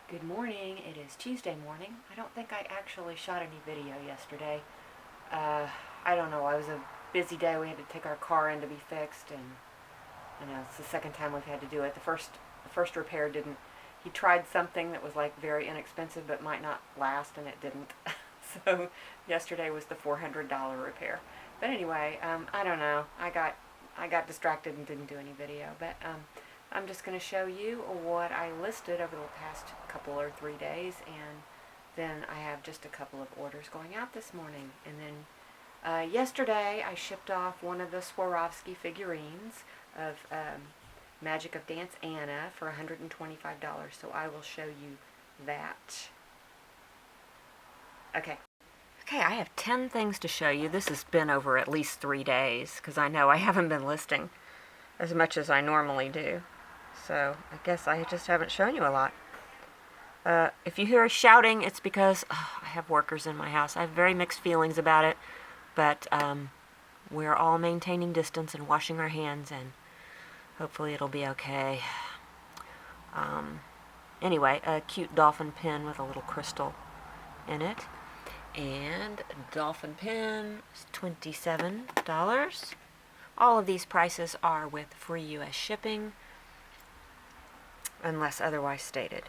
Good morning. It is Tuesday morning. I don't think I actually shot any video yesterday. I don't know. It was a busy day. We had to take our car in to be fixed, and it's the second time we've had to do it. The first repair didn't. He tried something that was like very inexpensive but might not last, and it didn't. So yesterday was the $400 repair. But anyway, I don't know. I got distracted and didn't do any video, but I'm just going to show you what I listed over the past couple or 3 days, and then I have just a couple of orders going out this morning. And then yesterday I shipped off one of the Swarovski figurines of Magic of Dance Anna for $125, so I will show you that. Okay, I have 10 things to show you. This has been over at least 3 days, because I know I haven't been listing as much as I normally do. So I guess I just haven't shown you a lot. If you hear shouting, it's because I have workers in my house. I have very mixed feelings about it, but we're all maintaining distance and washing our hands, and hopefully it'll be okay. Anyway, a cute dolphin pin with a little crystal in it. And dolphin pin is $27. All of these prices are with free U.S. shipping, unless otherwise stated.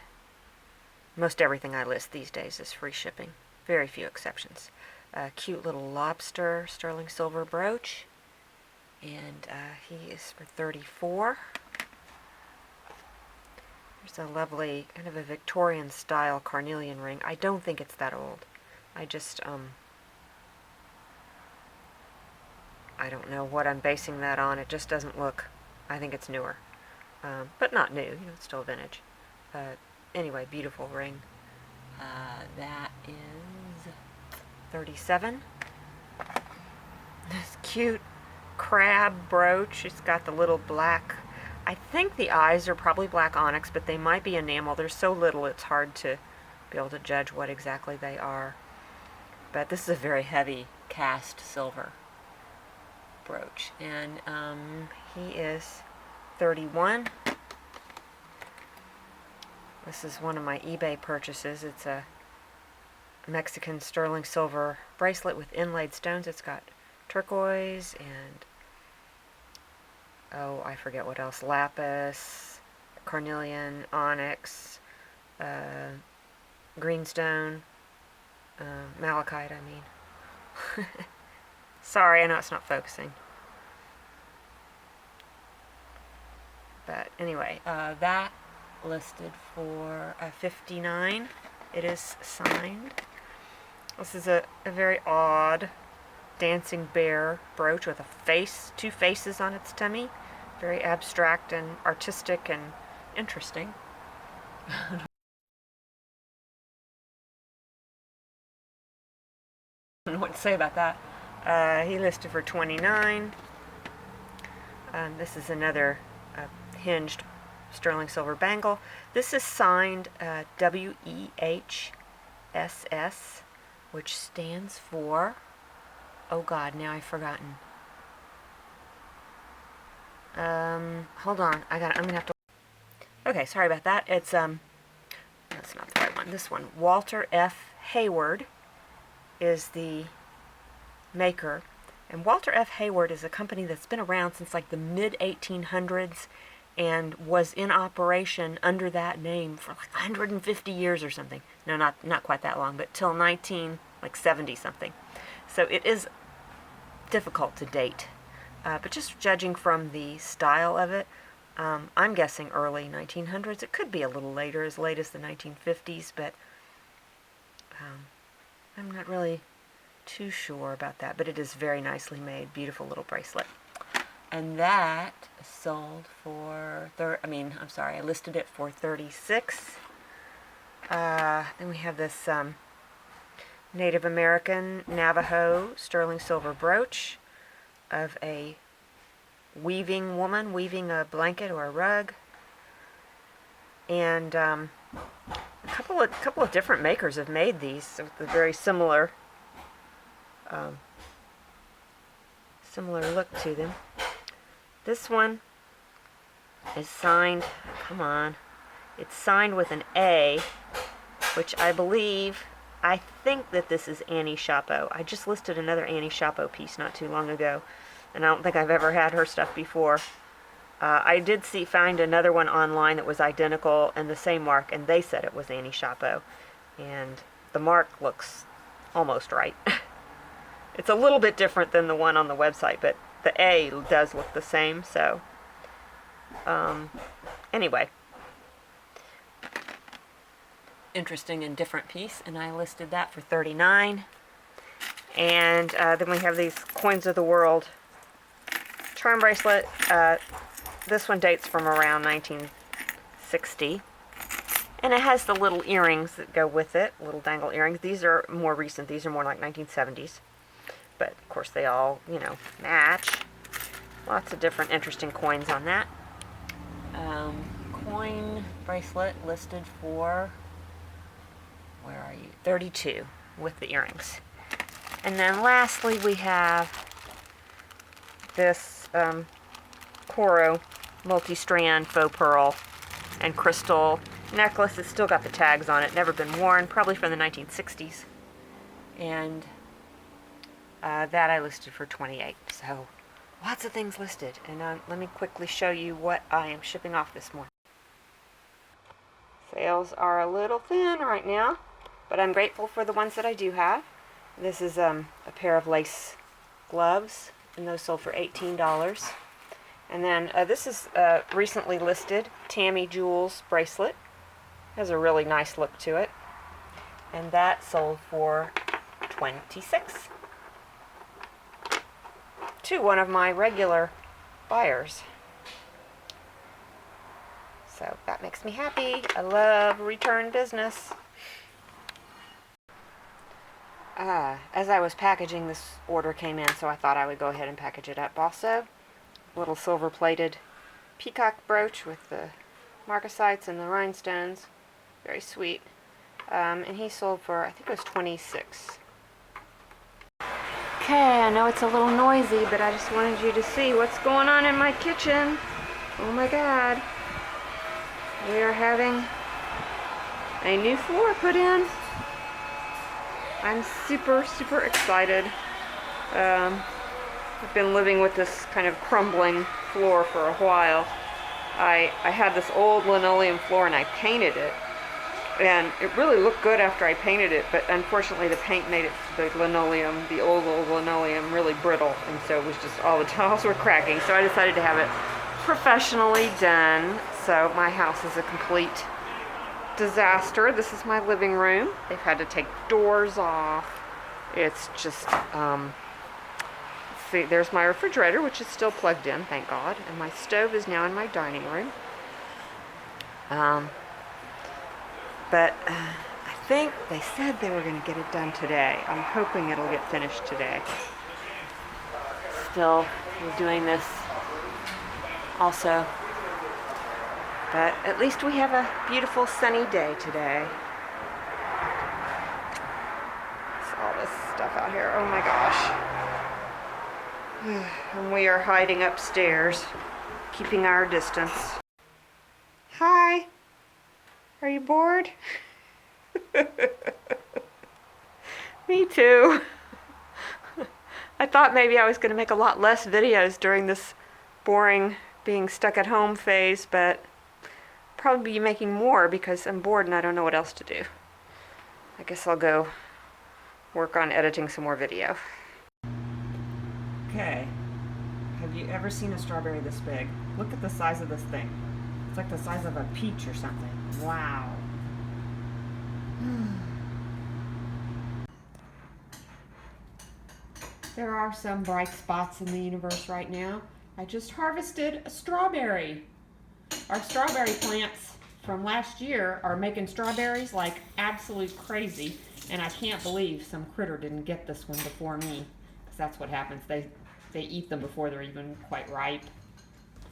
Most everything I list these days is free shipping. Very few exceptions. A cute little lobster sterling silver brooch, and he is for $34. There's a lovely kind of a Victorian style carnelian ring. I don't think it's that old. I just I don't know what I'm basing that on. It just doesn't look. I think it's newer. But not new, it's still vintage. Anyway, beautiful ring. That is $37. This cute crab brooch. It's got the little black, I think the eyes are probably black onyx, but they might be enamel. There's so little it's hard to be able to judge what exactly they are. But this is a very heavy cast silver brooch, and he is $31. This is one of my eBay purchases. It's a Mexican sterling silver bracelet with inlaid stones. It's got turquoise and I forget what else, lapis, carnelian, onyx, greenstone, malachite, I mean. Sorry, I know it's not focusing. But anyway, that listed for $59. It is signed. This is a very odd dancing bear brooch with a face, 2 faces on its tummy. Very abstract and artistic and interesting. I don't know what to say about that. He listed for $29. This is another hinged sterling silver bangle. This is signed WEHSS, which stands for, oh God, now I've forgotten. Hold on, I'm gonna have to. Okay, sorry about that. It's that's not the right one. This one, Walter F. Hayward, is the maker, and Walter F. Hayward is a company that's been around since like the mid-1800s and was in operation under that name for like 150 years or something. No, not quite that long, but till 1970 something. So it is difficult to date, but just judging from the style of it, I'm guessing early 1900s. It could be a little later, as late as the 1950s, but I'm not really too sure about that. But it is very nicely made, beautiful little bracelet. And that sold for, I listed it for $36. Then we have this Native American Navajo sterling silver brooch of a weaving woman weaving a blanket or a rug. And a couple of different makers have made these with a very similar look to them. This one is signed, come on, It's signed with an A, which I think that this is Annie Chapeau. I just listed another Annie Chapeau piece not too long ago, and I don't think I've ever had her stuff before. I did find another one online that was identical and the same mark, and they said it was Annie Chapeau. And the mark looks almost right. It's a little bit different than the one on the website, but the A does look the same, so anyway. Interesting and different piece, and I listed that for $39. And then we have these Coins of the World charm bracelet. This one dates from around 1960. And it has the little earrings that go with it, little dangle earrings. These are more recent. These are more like 1970s. But, of course, they all, match. Lots of different interesting coins on that. Coin bracelet listed for, where are you? $32 with the earrings. And then lastly, we have this Coro multi-strand faux pearl and crystal necklace. It's still got the tags on it, never been worn, probably from the 1960s. And that I listed for $28. So lots of things listed. And let me quickly show you what I am shipping off this morning. Sales are a little thin right now, but I'm grateful for the ones that I do have. This is a pair of lace gloves, and those sold for $18. And then this is recently listed Tammy Jewels bracelet. Has a really nice look to it. And that sold for $26 to one of my regular buyers. So that makes me happy. I love return business. As I was packaging, this order came in, so I thought I would go ahead and package it up also. Little silver-plated peacock brooch with the marcasites and the rhinestones. Very sweet. And he sold for, I think it was $26. Okay, I know it's a little noisy, but I just wanted you to see what's going on in my kitchen. Oh my God. We are having a new floor put in. I'm super, super excited. I've been living with this kind of crumbling floor for a while. I had this old linoleum floor and I painted it. And it really looked good after I painted it, but unfortunately the paint made the old linoleum, really brittle, and so it was just, all the tiles were cracking. So I decided to have it professionally done. So my house is a complete disaster. This is my living room. They've had to take doors off. It's just, see, there's my refrigerator, which is still plugged in, thank God, and my stove is now in my dining room. But I think they said they were going to get it done today. I'm hoping it'll get finished today. Still doing this also. But at least we have a beautiful sunny day today. It's all this stuff out here. Oh my gosh. And we are hiding upstairs, keeping our distance. Hi. Are you bored? Me too. I thought maybe I was going to make a lot less videos during this boring being stuck at home phase, but probably be making more because I'm bored and I don't know what else to do. I guess I'll go work on editing some more video. Okay. Have you ever seen a strawberry this big? Look at the size of this thing. It's like the size of a peach or something. Wow. There are some bright spots in the universe right now. I just harvested a strawberry. Our strawberry plants from last year are making strawberries like absolute crazy, and I can't believe some critter didn't get this one before me, because that's what happens. They eat them before they're even quite ripe.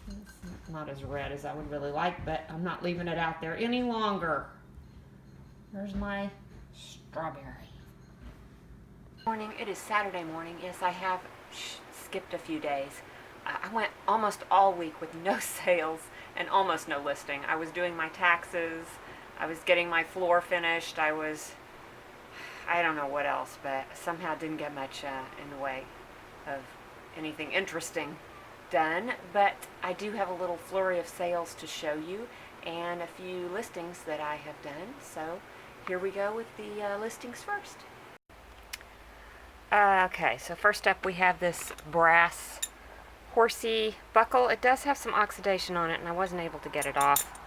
It's not as red as I would really like, but I'm not leaving it out there any longer. There's my strawberry. Morning. It is Saturday morning. Yes, I have skipped a few days. I went almost all week with no sales, and almost no listing. I was doing my taxes, I was getting my floor finished, I don't know what else, but somehow didn't get much in the way of anything interesting done. But I do have a little flurry of sales to show you and a few listings that I have done. So here we go with the listings first. Okay, so first up we have this brass horsey buckle. It does have some oxidation on it, and I wasn't able to get it off,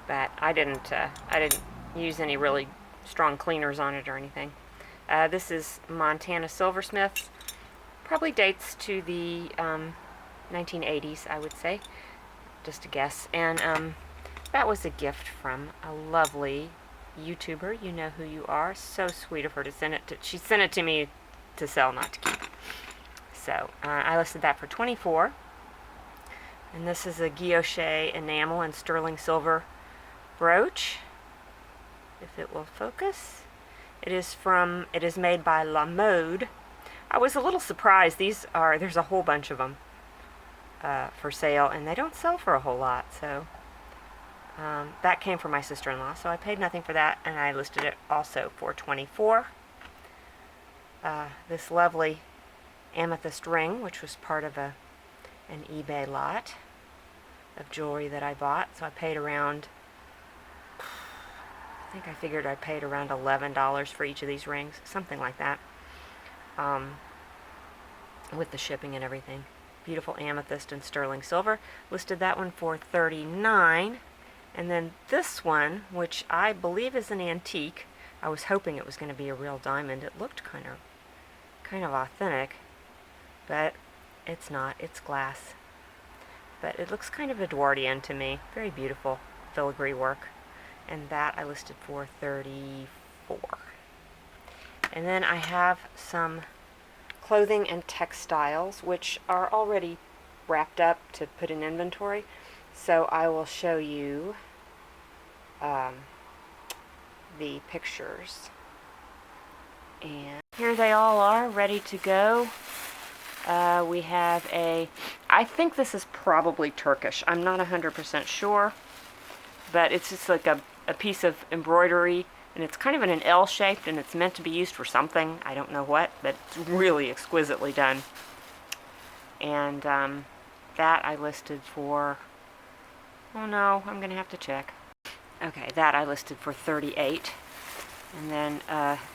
but I didn't use any really strong cleaners on it or anything. This is Montana Silversmiths. Probably dates to the 1980s, I would say, just a guess. And that was a gift from a lovely YouTuber. You know who you are. So sweet of her to send it to. She sent it to me to sell, not to keep. So I listed that for $24. And this is a guilloche enamel and sterling silver brooch, if it will focus. It is made by La Mode. I was a little surprised. There's a whole bunch of them for sale, and they don't sell for a whole lot. So that came from my sister-in-law, so I paid nothing for that, and I listed it also for $24. This lovely amethyst ring, which was part of an eBay lot of jewelry that I bought. So I paid around, I think I figured I paid around $11 for each of these rings, something like that, with the shipping and everything. Beautiful amethyst and sterling silver. Listed that one for $39. And then this one, which I believe is an antique. I was hoping it was going to be a real diamond. It looked kind of authentic, but it's not. It's glass. But it looks kind of Edwardian to me. Very beautiful filigree work. And that I listed for $34. And then I have some clothing and textiles, which are already wrapped up to put in inventory. So I will show you the pictures. And here they all are, ready to go. We have I think this is probably Turkish. I'm not 100% sure, but it's just like a piece of embroidery, and it's kind of in an L shaped, and it's meant to be used for something. I don't know what, but it's really exquisitely done. And that I listed for, oh no, I'm going to have to check. Okay, that I listed for $38. And then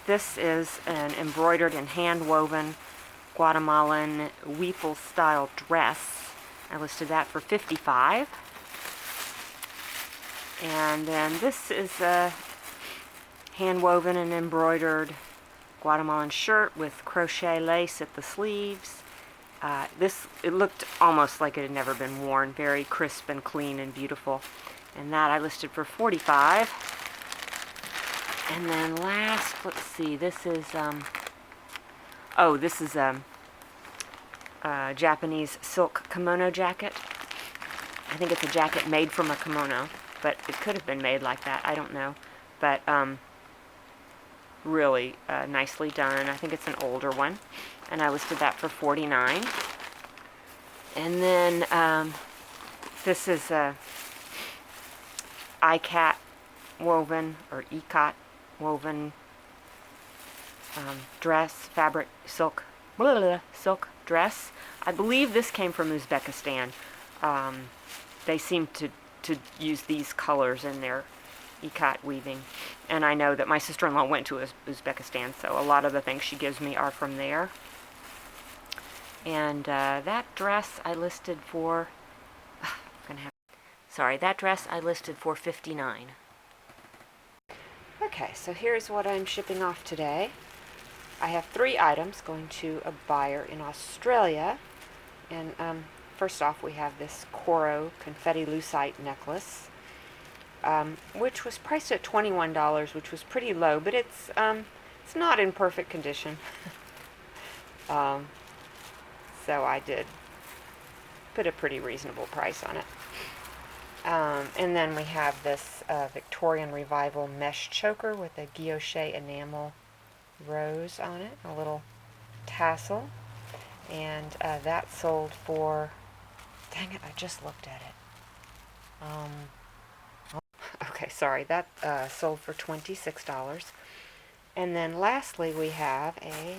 this is an embroidered and hand-woven Guatemalan weeple style dress. I listed that for $55. And then this is a hand-woven and embroidered Guatemalan shirt with crochet lace at the sleeves. It looked almost like it had never been worn. Very crisp and clean and beautiful. And that I listed for $45. And then last, let's see, this is a Japanese silk kimono jacket. I think it's a jacket made from a kimono, but it could have been made like that. I don't know. But really nicely done. I think it's an older one. And I listed that for $49. And then this is a ikat woven, or ikat woven dress, fabric, silk dress. I believe this came from Uzbekistan. They seem to use these colors in their ikat weaving. And I know that my sister-in-law went to Uzbekistan, so a lot of the things she gives me are from there. And that dress I listed for, that dress I listed for $59. Okay, so here's what I'm shipping off today. I have 3 items going to a buyer in Australia. And first off, we have this Coro confetti lucite necklace, which was priced at $21, which was pretty low, but it's not in perfect condition. So I did put a pretty reasonable price on it. And then we have this Victorian Revival mesh choker with a guilloche enamel rose on it, a little tassel. And that sold for, dang it, I just looked at it. Okay, sorry, that sold for $26. And then lastly, we have a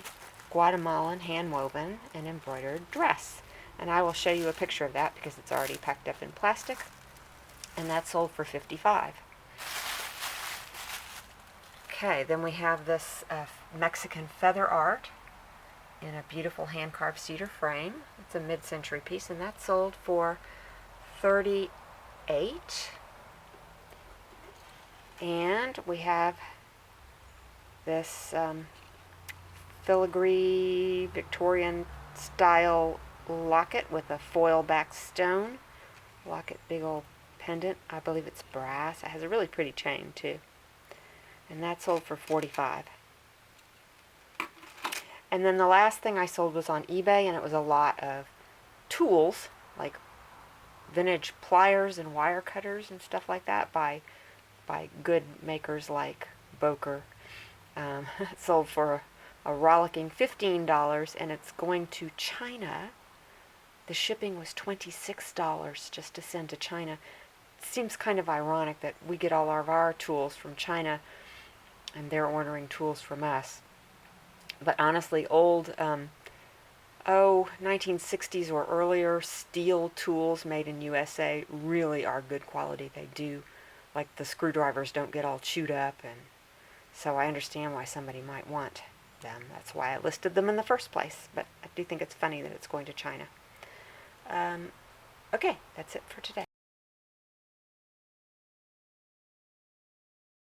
Guatemalan hand-woven and embroidered dress. And I will show you a picture of that because it's already packed up in plastic. And that sold for $55. Okay, then we have this Mexican feather art in a beautiful hand-carved cedar frame. It's a mid-century piece, and that sold for $38. And we have this filigree Victorian style locket with a foil back stone. Locket, big old pendant. I believe it's brass. It has a really pretty chain too. And that sold for $45. And then the last thing I sold was on eBay, and it was a lot of tools, like vintage pliers and wire cutters and stuff like that by good makers like Boker. It sold for a rollicking $15, and it's going to China. The shipping was $26 just to send to China. It seems kind of ironic that we get all of our tools from China and they're ordering tools from us. But honestly, old 1960s or earlier steel tools made in USA really are good quality. They do, like the screwdrivers don't get all chewed up, and so I understand why somebody might want them. That's why I listed them in the first place. But I do think it's funny that it's going to China. Okay, that's it for today.